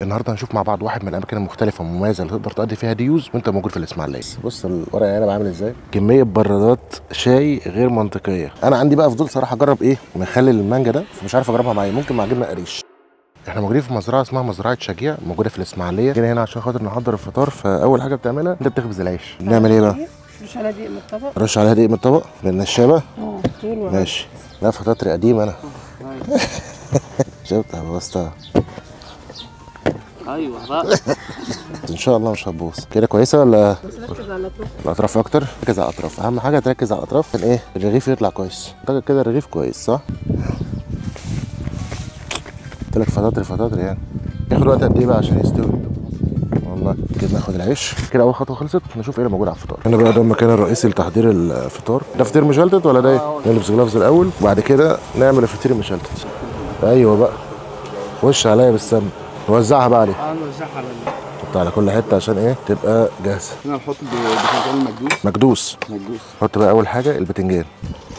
النهارده هنشوف مع بعض واحد من الاماكن المختلفه والمميزه اللي تقدر تقضي فيها ديوز وانت موجود في الاسماعيليه. بص الورق العنب عامل ازاي، كميه برادات شاي غير منطقيه. انا عندي بقى فضول صراحه اجرب ايه مخلل المانجا ده، فمش عارف اجربها معايا، ممكن مع جبنه قريش. احنا موجودين في مزرعه اسمها مزرعه شجيع موجوده في الاسماعيليه، جينا هنا عشان خاطر نحضر الفطار. فاول حاجه بتعملها انت بتخبز العيش. نعمل ايه بقى؟ رش على دقيق من الطبق. رش عليها دقيق من الطبق بالنشابه. طول وعرض. ماشي. لا فطاطري قديم انا. شفت بوظتها. ايوه بقى. ان شاء الله مش هتبوظ كده. كويسه ولا بس ركز على الاطراف. الاطراف اكتر؟ ركز على الاطراف، اهم حاجه تركز على الاطراف عشان ايه الرغيف يطلع كويس. اعتقد كده الرغيف كويس صح؟ قلت لك فطاطري يعني. ياخد وقت قد ايه بقى عشان يستوي؟ والله كده ناخد العيش كده. اول خطوه خلصت، نشوف ايه اللي موجود على الفطار. هنا بقى ده المكان الرئيسي لتحضير الفطار. ده فطير مشلتت ولا ده ايه؟ نلبس جلافز الاول وبعد كده نعمل الفطير المشلتت. ايوه بقى، وش عليا بالسمنه، نوزعها بقى عليه. نوزعها على نحط على كل حته عشان ايه تبقى جاهزه. هنا نحط البتنجان مكدوس. مجدوس. نحط بقى اول حاجه البتنجان،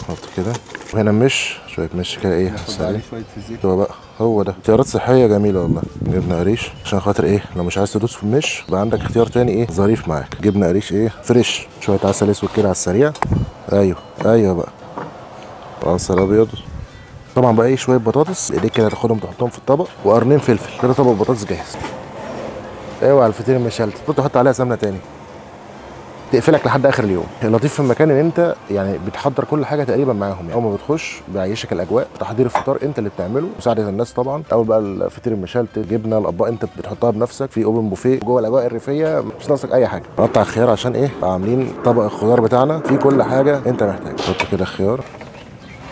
نحط كده. وهنا مش شويه مش كده ايه عليه شويه في الزيت. هو بقى هو ده اختيارات صحيه جميله والله. جبنه قريش عشان خاطر ايه لو مش عايز تدوس في المش يبقى عندك اختيار تاني ايه ظريف معاك. جبنه قريش ايه فريش. شويه عسل اسود كده على السريع. ايوه بقى. عسل ابيض. طبعا بقى ايه شويه بطاطس ايديك كده تاخدهم تحطهم في الطبق، وقرنين فلفل كده. طبق بطاطس جاهز. اوعى الفطير المشلتت تحط عليها سمنه تاني تقفلك لحد اخر اليوم. اللطيف في المكان ان انت يعني بتحضر كل حاجه تقريبا معاهم. يعني اول ما بتخش بيعيشك الاجواء. تحضير الفطار انت اللي بتعمله، مساعده الناس طبعا. اول بقى الفطير المشلتت، جبنه، الاطباق انت بتحطها بنفسك في اوبن بوفيه جوه الاجواء الريفيه، مش ناقصك اي حاجه. نقطع الخيار عشان ايه عاملين طبق الخضار بتاعنا فيه كل حاجه انت محتاجها. حط كده خيار.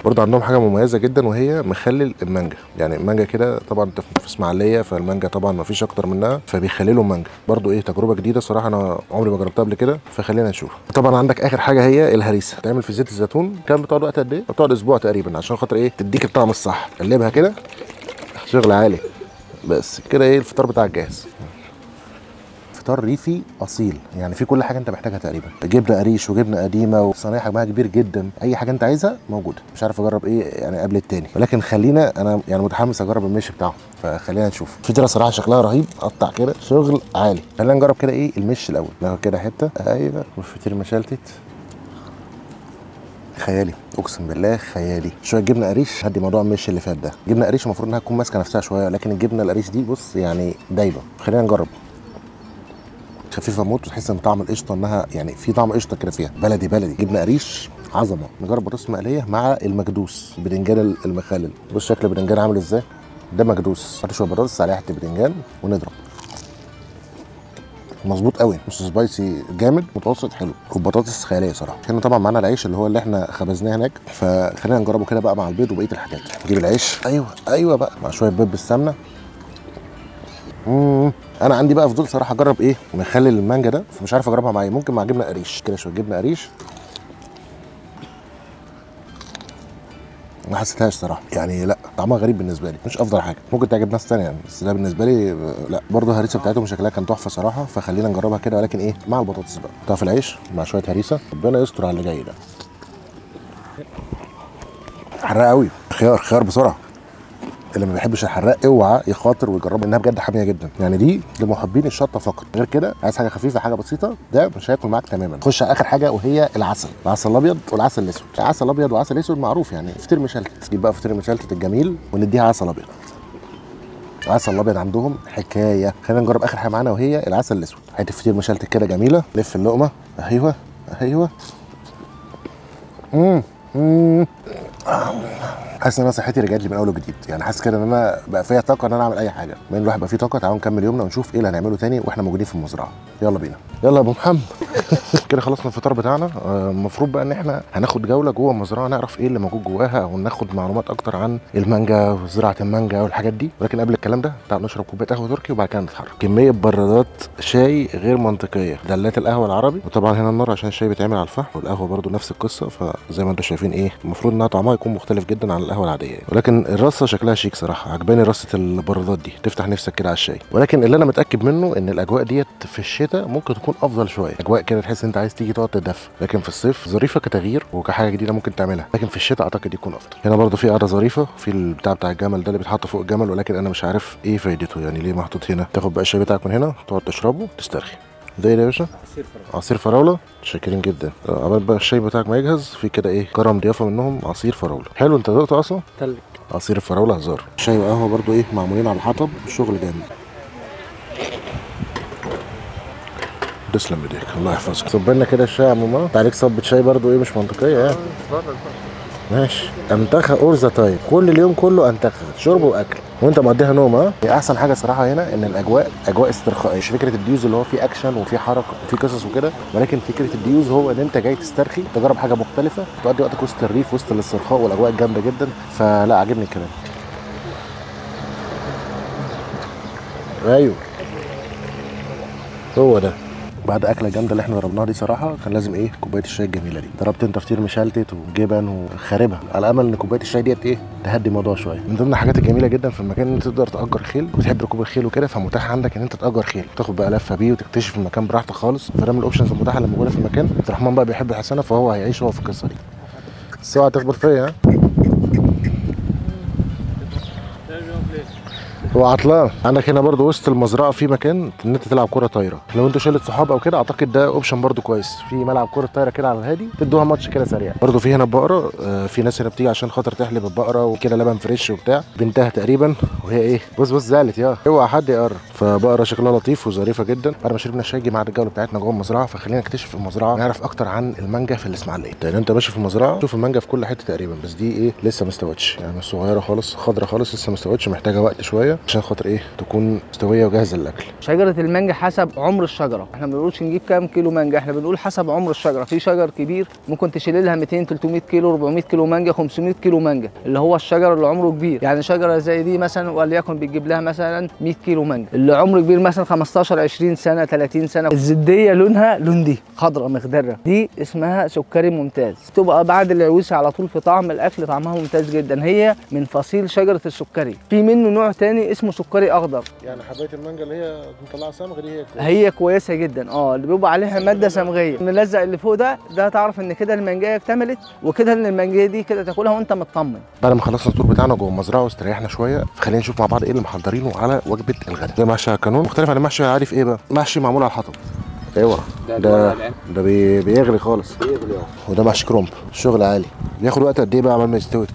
برضه عندهم حاجه مميزه جدا وهي مخلل المانجا. يعني المانجا كده طبعا انت في اسماعيليه، فالمانجا طبعا ما فيش اكتر منها، فبيخللوا مانجا. برضه ايه تجربه جديده صراحه، انا عمري ما جربتها قبل كده، فخلينا نشوف. طبعا عندك اخر حاجه هي الهريسه، تعمل في زيت الزيتون. كان بتقعد وقت قد ايه؟ بتقعد اسبوع تقريبا عشان خاطر ايه تديك الطعم الصح. قلبها كده شغل عالي. بس كده ايه الفطار بتاعك جاهز. فطار ريفي اصيل، يعني في كل حاجه انت محتاجها تقريبا. جبنه قريش وجبنه قديمه وصينيه حجمها كبير جدا. اي حاجه انت عايزها موجوده. مش عارف اجرب ايه يعني قبل التاني، ولكن خلينا انا يعني متحمس اجرب المشي بتاعهم، فخلينا نشوف. الفطيره صراحه شكلها رهيب، قطع كده شغل عالي. خلينا نجرب كده ايه المش الاول. ناخد كده حته. ايوه والفطير مشلتت خيالي، اقسم بالله خيالي. شويه جبنه قريش هدي موضوع المش اللي فات ده. جبنه قريش المفروض انها تكون ماسكه نفسها شويه، لكن الجبنه القريش دي بص يعني دايبه. خلينا نجرب. خفيفه موت، وتحس ان طعم القشطه انها يعني في طعم قشطه كده فيها. بلدي جبنه قريش عظمه. نجرب بطاطس مقليه مع المكدوس بدنجان المخلل. بص شكل البدنجان عامل ازاي. ده مكدوس. حط شويه بطاطس عليها حته بدنجان ونضرب. مظبوط قوي، مش سبايسي جامد، متوسط حلو. والبطاطس خياليه صراحه. هنا طبعا معانا العيش اللي هو اللي احنا خبزناه هناك، فخلينا نجربه كده بقى مع البيض وبقيه الحاجات. نجيب العيش. ايوه بقى مع شويه بيض بالسمنه. انا عندي بقى فضول صراحه اجرب ايه مخلل المانجا ده، فمش عارف اجربها معايا، ممكن مع جبنه قريش كده. شويه جبنه قريش ما حسيتهاش صراحه، يعني لا طعمها غريب بالنسبه لي، مش افضل حاجه. ممكن تعجب ناس ثانيه يعني، بس ده بالنسبه لي لا. برضه الهريسه بتاعتهم شكلها كان تحفه صراحه، فخلينا نجربها كده، ولكن ايه مع البطاطس بقى. حطها في العيش مع شويه هريسه. ربنا يستر على اللي جاي ده. حراق قوي. خيار بسرعه. اللي ما بيحبش الحراق اوعى يخاطر ويجربها، انها بجد حاميه جدا. يعني دي لمحبين الشطه فقط. غير كده عايز حاجه خفيفه حاجه بسيطه، ده مش هياكل معاك تماما. خش على اخر حاجه وهي العسل الابيض والعسل الاسود. عسل ابيض وعسل اسود معروف يعني فطير مشلتت. نجيب بقى فطير مشلتت الجميل ونديها عسل ابيض. العسل الابيض عندهم حكايه. خلينا نجرب اخر حاجه معانا وهي العسل الاسود. حته فطير مشلتت كده جميله. لف اللقمه. ايوه حاسس ان انا صحتي رجعت لي من اول وجديد. يعني حاسس كده ان انا بقى فيا طاقه ان انا اعمل اي حاجه. بما ان الواحد بقى فيه طاقه، تعالوا نكمل يومنا ونشوف ايه اللي هنعمله تاني واحنا موجودين في المزرعه. يلا بينا. يلا يا ابو محمد. كده خلصنا الفطار بتاعنا. المفروض بقى ان احنا هناخد جوله جوه المزرعه، نعرف ايه اللي موجود جواها، او ناخد معلومات اكتر عن المانجا وزراعه المانجا والحاجات دي. ولكن قبل الكلام ده تعالوا نشرب كوبايه قهوه تركي وبعد كده نتحرك. كميه برادات شاي غير منطقيه. دلات القهوه العربي. وطبعا هنا النار عشان الشاي بيتعمل على الفحم، والقهوه برده نفس القصه. فزي ما انتم شايفين ايه المفروض انها طعمها يكون مختلف جدا عن القهوه القهوه العاديه يعني. ولكن الرصه شكلها شيك صراحه، عجباني رصه البرادات دي، تفتح نفسك كده على الشاي. ولكن اللي انا متاكد منه ان الاجواء ديت في الشتاء ممكن تكون افضل شويه، اجواء كده تحس انت عايز تيجي تقعد تدفى، لكن في الصيف ظريفه كتغيير وكحاجه جديده ممكن تعملها، لكن في الشتاء اعتقد يكون افضل. هنا برده في قعده ظريفه في البتاع بتاع الجمل ده اللي بيتحط فوق الجمل، ولكن انا مش عارف ايه فايدته يعني، ليه محطوط هنا. تاخد بقى الشاي بتاعك من هنا تقعد تشربه تسترخي. ده ايه يا باشا؟ عصير فراوله. شاكرين جدا. عمال بقى الشاي بتاعك ما يجهز في كده ايه كرم ضيافه منهم عصير فراوله. حلو، انت دقته اصلا؟ تلج. عصير الفراوله هزار. شاي وقهوه برضو ايه معمولين على الحطب، الشغل جامد. تسلم ايديك، الله يحفظك. صب لنا كده الشاي يا عم ماما. انت عليك صبة شاي برضو ايه مش منطقيه يعني. ماشي. انتخى اورزا طيب، كل اليوم كله انتخى شرب واكل وانت مقضيها نوم. ها هي احسن حاجه صراحه هنا ان الاجواء اجواء استرخائيه، مش فكره الديوز اللي هو فيه اكشن وفيه حركه وفيه قصص وكده، ولكن فكره الديوز هو ان انت جاي تسترخي تجرب حاجه مختلفه، تقضي وقتك وسط الريف وسط الاسترخاء والاجواء الجامده جدا. فلا عاجبني الكلام. ايوه هو ده. بعد اكله جامده اللي احنا ضربناها دي صراحه كان لازم ايه كوبايه الشاي الجميله دي. ضربت انت فطير مشلتت وجبن وخاربها، على امل ان كوبايه الشاي ديت ايه تهدي الموضوع شويه. من ضمن الحاجات الجميله جدا في المكان ان انت تقدر تاجر خيل، وبتحب ركوب الخيل وكده، فمتاح عندك ان انت تاجر خيل، تاخد بقى لفه بيه وتكتشف المكان براحتك خالص. فده من الاوبشنز المتاحه اللي موجوده في المكان. عبد الرحمن بقى بيحب الحسنه فهو هيعيش هو في القصه دي. بس اوعى تخبط فيا. ها هو عطلان. عندك هنا برضو وسط المزرعه في مكان ان انت تلعب كره طايره، لو انتوا شله صحاب او كده اعتقد ده اوبشن برضو كويس. في ملعب كره طايره كده على الهادي، تدوها ماتش كده سريع. برضو في هنا بقره، في ناس هنا بتيجي عشان خاطر تحلب البقره وكده، لبن فريش وبتاع. بنتها تقريبا وهي ايه بص زعلت يا اوعى حد يقرب. فبقره شكلها لطيف وظريفه جدا. بعد ما شربنا الشاي مع الرجاله بتاعتنا جوه المزرعه، فخلينا نكتشف المزرعه، نعرف اكتر عن المانجا في الاسماعيليه. لان انت ماشي في المزرعه تشوف المانجا في كل حته تقريبا، بس دي ايه لسه ما استوتش يعني، صغيره خالص خضره خالص لسه ما استوتش، محتاجه وقت شويه عشان خاطر ايه تكون مستويه وجاهزه للاكل. شجره المانجا حسب عمر الشجره، احنا ما بنقولش نجيب كام كيلو مانجا، احنا بنقول حسب عمر الشجره. في شجر كبير ممكن تشيل لها 200 300 كيلو 400 كيلو مانجا 500 كيلو مانجا، اللي هو الشجر اللي عمره كبير. يعني شجره زي دي مثلا وليكن بتجيب لها مثلا 100 كيلو مانجا، اللي عمره كبير مثلا 15 20 سنه 30 سنه. الزبديه لونها لون دي خضراء مخضره، دي اسمها سكري ممتاز، تبقى بعد العويسه على طول في طعم الاكل، طعمها ممتاز جدا. هي من فصيل شجره السكري. في منه نوع تاني اسمه سكري اخضر. يعني حبايه المانجا اللي هي مطلعه صمغ دي هي كويسه جدا، اللي بيبقى عليها ماده صمغيه. الملزق اللي فوق ده تعرف ان كده المانجايه اكتملت، وكده ان المانجايه دي كده تاكلها وانت مطمن. بعد ما خلصنا التور بتاعنا جوه المزرعه واستريحنا شويه، فخلينا نشوف مع بعض ايه اللي محضرينه على وجبه الغداء. ده محشي كانون مختلف عن المحشي العادي في ايه بقى؟ محشي معمول على الحطب. ايوه ده بيغلي خالص. وده محشي كرنب، الشغل عالي. بياخد وقت قد ايه بقى عمال ما يستوي؟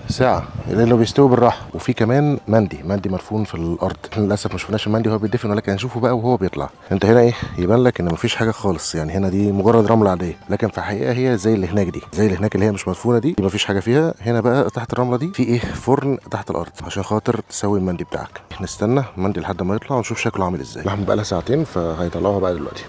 ساعة لانه بيستوي بالراحة. وفي كمان مندي مرفون في الارض. للاسف ما شفناش المندي وهو بيدفن، ولكن هنشوفه بقى وهو بيطلع. انت هنا ايه يبان لك ان مفيش حاجة خالص يعني، هنا دي مجرد رملة عادية، لكن في الحقيقة هي زي اللي هناك دي، زي اللي هناك اللي هي مش مدفونة دي مفيش حاجة فيها. هنا بقى تحت الرملة دي في ايه فرن تحت الارض عشان خاطر تسوي المندي بتاعك. نستنى المندي لحد ما يطلع ونشوف شكله عامل ازاي. اللحمة بقى لها ساعتين فهيطلعوها بقى دلوقتي.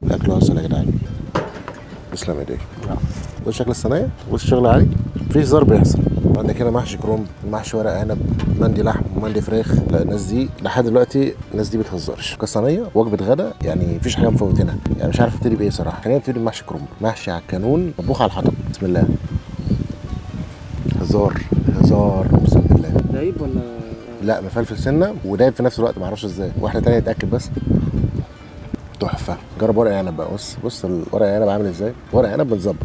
الاكل وصل يا جدعان. تسلم ايديك. بص شكل الصينيه، بص الشغل عالي، مفيش هزار بيحصل. عندك هنا محشي كرنب، محشي ورق عنب، مندي لحم ومندي فراخ. لا الناس دي لحد دلوقتي الناس دي بتهزرش. كصينيه وجبه غدا يعني مفيش حاجه مفوتينها يعني، مش عارف ابتدي بايه صراحه. خلينا نبتدي بمحشي كرنب، محشي على الكانون مطبوخ على الحطب. بسم الله. هزار اقسم بالله. دايب ولا لا مفلفل سنه ودايب في نفس الوقت، معرفش ازاي. واحده تانيه اتاكد بس. تحفه. جرب ورق عنب بقى. بص الورق عنب عامل ازاي. ورق عنب متظبط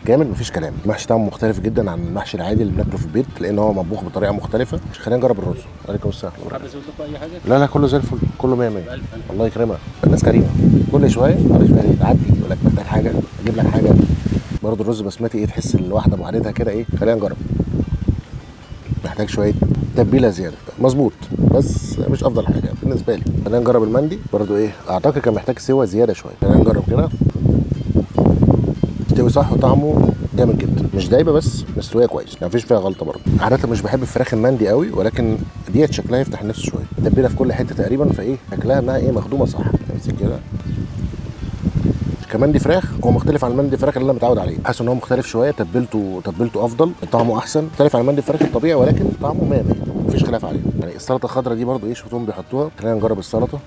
جامد مفيش كلام. المحشي طعمه مختلف جدا عن المحشي العادي اللي بناكله في البيت، لان هو مطبوخ بطريقه مختلفه. خلينا نجرب الرز. عليكم السلام. حابب ازود لكم اي حاجه؟ لا كله زي الفل، كله 100 100. الله يكرمك. الناس كريمه. كل شويه تعدي يقول لك محتاج حاجه اجيب لك حاجه. برضه الرز بسمتي ايه تحس الواحده معدتها كده ايه. خلينا نجرب. محتاج شويه تتبيله زياده مظبوط، بس مش افضل حاجه بالنسبه لي. خلينا نجرب المندي برضه ايه، اعتقد كان محتاج سوا زياده شويه. خلينا نجرب كده. مستوي صح وطعمه جامد جدا، مش دايبه بس مستويه كويس يعني مفيش فيها غلطه. برضه عاده مش بحب الفراخ المندي قوي، ولكن ديت شكلها يفتح النفس شويه، تتبيله في كل حته تقريبا، فايه شكلها انها ايه مخدومه صح. امسك كده. كمان دي فراخ، هو مختلف عن المندي الفراخ اللي انا متعود عليه، حاسس ان هو مختلف شويه، تتبيلته افضل، طعمه احسن، مختلف عن المندي الفراخ الطبيعي، ولكن طعمه 100 مفيش خلاف عليه. يعني السلطه الخضراء دي برضو ايه شفتهم بيحطوها. خلينا نجرب السلطه،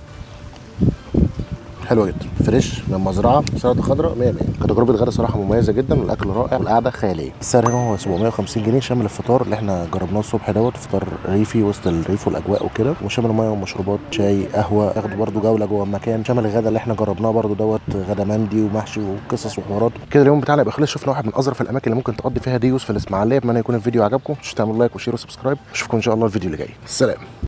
حلوه جدا، فريش من مزرعه، سلطه خضراء 100. كتجربه غدا صراحه مميزه جدا، والاكل رائع والقعده خياليه. السعر هنا هو 750 جنيه شامل الفطار اللي احنا جربناه الصبح دوت، فطار ريفي وسط الريف والاجواء وكده، وشامل ميه ومشروبات، شاي، قهوه، تاخدوا برده جوله جوه المكان، شامل الغدا اللي احنا جربناه برده دوت، غدا مندي ومحشي وقصص وحوارات كده. اليوم بتاعنا يبقى خلص، شفنا واحد من اظرف الاماكن اللي ممكن تقضي فيها ديوس في الاسماعيليه. اتمنى يكون الفيديو عجبكم، مش تعملوا لايك وشير وسبسكرايب، اشوفكم ان شاء الله الفيديو اللي جاي. سلام.